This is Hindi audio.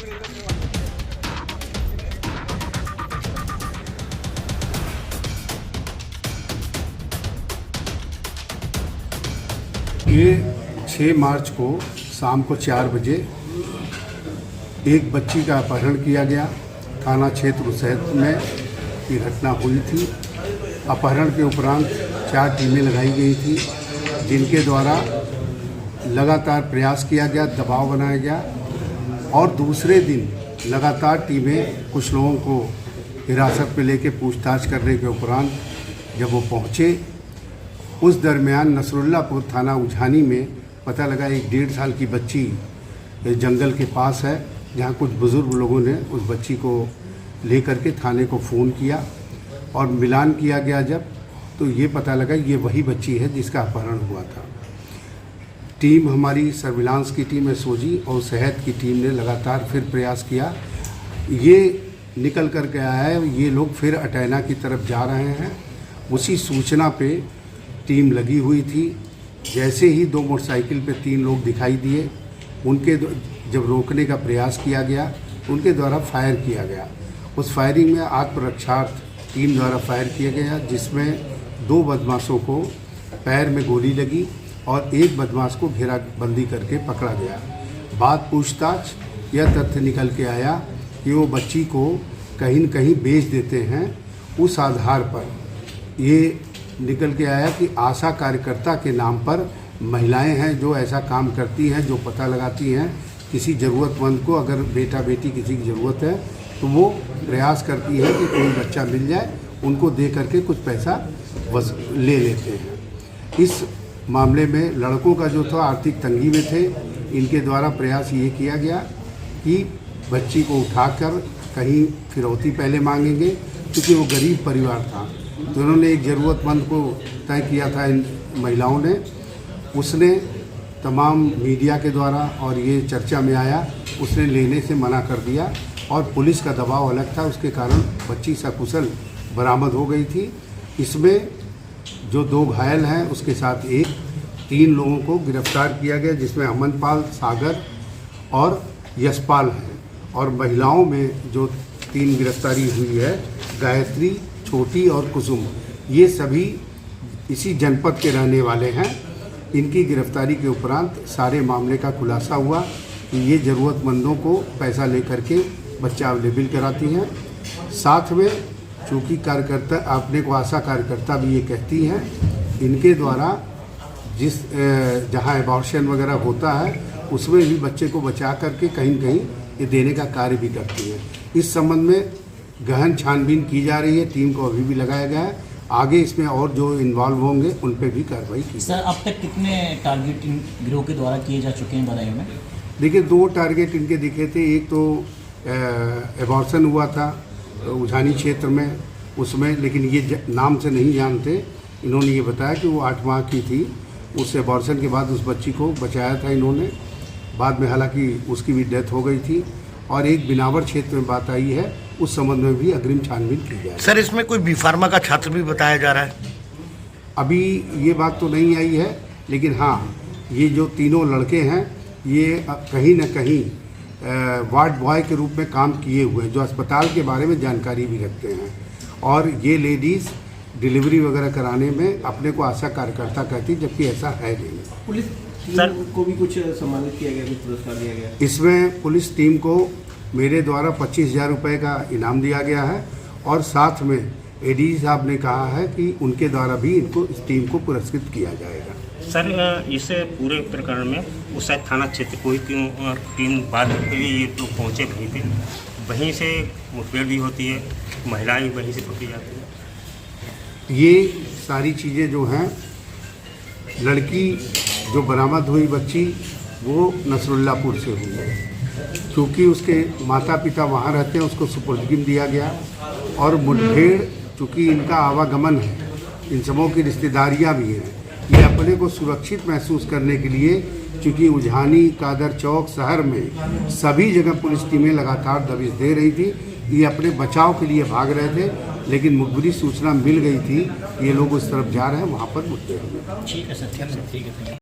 ये 6 मार्च को शाम को 4 बजे एक बच्ची का अपहरण किया गया। थाना क्षेत्र उसैद में ये घटना हुई थी। अपहरण के उपरांत 4 टीमें लगाई गई थी, जिनके द्वारा लगातार प्रयास किया गया, दबाव बनाया गया और दूसरे दिन लगातार टीमें कुछ लोगों को हिरासत में लेकर पूछताछ करने के उपरांत जब वो पहुँचे, उस दरमियान नसरुल्लापुर थाना उझानी में पता लगा एक 1.5 साल की बच्ची जंगल के पास है, जहाँ कुछ बुज़ुर्ग लोगों ने उस बच्ची को लेकर के थाने को फ़ोन किया और मिलान किया गया जब, तो ये पता लगा ये वही बच्ची है जिसका अपहरण हुआ था। टीम हमारी सर्विलांस की टीम एसओजी और सेहत की टीम ने लगातार फिर प्रयास किया। ये निकल कर के आया है, ये लोग फिर अटैना की तरफ जा रहे हैं। उसी सूचना पे टीम लगी हुई थी। जैसे ही 2 मोटरसाइकिल पे 3 लोग दिखाई दिए, उनके जब रोकने का प्रयास किया गया, उनके द्वारा फायर किया गया। उस फायरिंग में आत्मरक्षार्थ टीम द्वारा फायर किया गया, जिसमें 2 बदमाशों को पैर में गोली लगी और एक बदमाश को घेराबंदी करके पकड़ा गया। बाद पूछताछ यह तथ्य निकल के आया कि वो बच्ची को कहीं न कहीं बेच देते हैं। उस आधार पर ये निकल के आया कि आशा कार्यकर्ता के नाम पर महिलाएं हैं जो ऐसा काम करती हैं, जो पता लगाती हैं किसी ज़रूरतमंद को। अगर बेटा बेटी किसी की ज़रूरत है तो वो प्रयास करती है कि कोई बच्चा मिल जाए, उनको दे करके कुछ पैसा ले लेते हैं। इस मामले में लड़कों का जो था आर्थिक तंगी में थे, इनके द्वारा प्रयास ये किया गया कि बच्ची को उठाकर कहीं फिरौती पहले मांगेंगे, क्योंकि वो गरीब परिवार था। तो उन्होंने एक ज़रूरतमंद को तय किया था इन महिलाओं ने। उसने तमाम मीडिया के द्वारा और ये चर्चा में आया, उसने लेने से मना कर दिया और पुलिस का दबाव अलग था, उसके कारण बच्ची सकुशल बरामद हो गई थी। इसमें जो 2 घायल हैं उसके साथ 3 लोगों को गिरफ्तार किया गया, जिसमें अमनपाल, सागर और यशपाल हैं। और महिलाओं में जो 3 गिरफ्तारी हुई है, गायत्री, छोटी और कुसुम, ये सभी इसी जनपद के रहने वाले हैं। इनकी गिरफ्तारी के उपरांत सारे मामले का खुलासा हुआ कि ये ज़रूरतमंदों को पैसा लेकर के बच्चा अवेलेबल कराती हैं। साथ में चूँकि कार्यकर्ता, अपने को आशा कार्यकर्ता भी ये कहती हैं, इनके द्वारा जहाँ एबॉर्शन वगैरह होता है उसमें भी बच्चे को बचा करके कहीं न कहीं ये देने का कार्य भी करती है। इस संबंध में गहन छानबीन की जा रही है, टीम को अभी भी लगाया गया है। आगे इसमें और जो इन्वॉल्व होंगे उन पे भी कार्रवाई की। सर, अब तक कितने टारगेट इन गिरोह के द्वारा किए जा चुके हैं बदायूं में? देखिए, 2 टारगेट इनके दिखे थे। एक तो एबॉर्शन हुआ था उझानी क्षेत्र में, उसमें, लेकिन ये नाम से नहीं जानते। इन्होंने ये बताया कि वो 8 माह की थी। उस एबॉर्शन के बाद उस बच्ची को बचाया था इन्होंने, बाद में हालांकि उसकी भी डेथ हो गई थी। और एक बिनावर क्षेत्र में बात आई है, उस संबंध में भी अग्रिम छानबीन की जाए। सर, इसमें कोई बी.फार्मा का छात्र भी बताया जा रहा है? अभी ये बात तो नहीं आई है, लेकिन हाँ, ये जो 3 लड़के हैं ये कहीं न कहीं वार्ड बॉय के रूप में काम किए हुए हैं, जो अस्पताल के बारे में जानकारी भी रखते हैं। और ये लेडीज़ डिलीवरी वगैरह कराने में अपने को आशा कार्यकर्ता कहती, जबकि ऐसा है नहीं। पुलिस टीम को भी कुछ सम्मानित किया गया, कुछ पुरस्कार दिया गया? इसमें पुलिस टीम को मेरे द्वारा 25,000 रुपये का इनाम दिया गया है और साथ में एडीजी साहब ने कहा है कि उनके द्वारा भी इनको, इस टीम को पुरस्कृत किया जाएगा। सर, इस पूरे प्रकरण में उसैद थाना क्षेत्र कोई टीम बाद ये तो पहुँचे वहीं पे, वहीं से मुठभेड़ भी होती है, महिलाएं भी वहीं से पकड़ी जाती हैं। ये सारी चीज़ें जो हैं, लड़की जो बरामद हुई बच्ची वो नसरुल्लापुर से हुई है। क्योंकि उसके माता पिता वहाँ रहते हैं, उसको सुपुर्दगी दिया गया। और मुठभेड़, चूँकि इनका आवागमन है, इन सबों की रिश्तेदारियाँ भी हैं, ये अपने को सुरक्षित महसूस करने के लिए, चूँकि उझानी, कादर चौक शहर में सभी जगह पुलिस टीमें लगातार दबिश दे रही थी, ये अपने बचाव के लिए भाग रहे थे। लेकिन मुखबिरी सूचना मिल गई थी ये लोग उस तरफ जा रहे हैं, वहाँ पर मुठभेड़ हुई। ठीक है सर, ठीक है।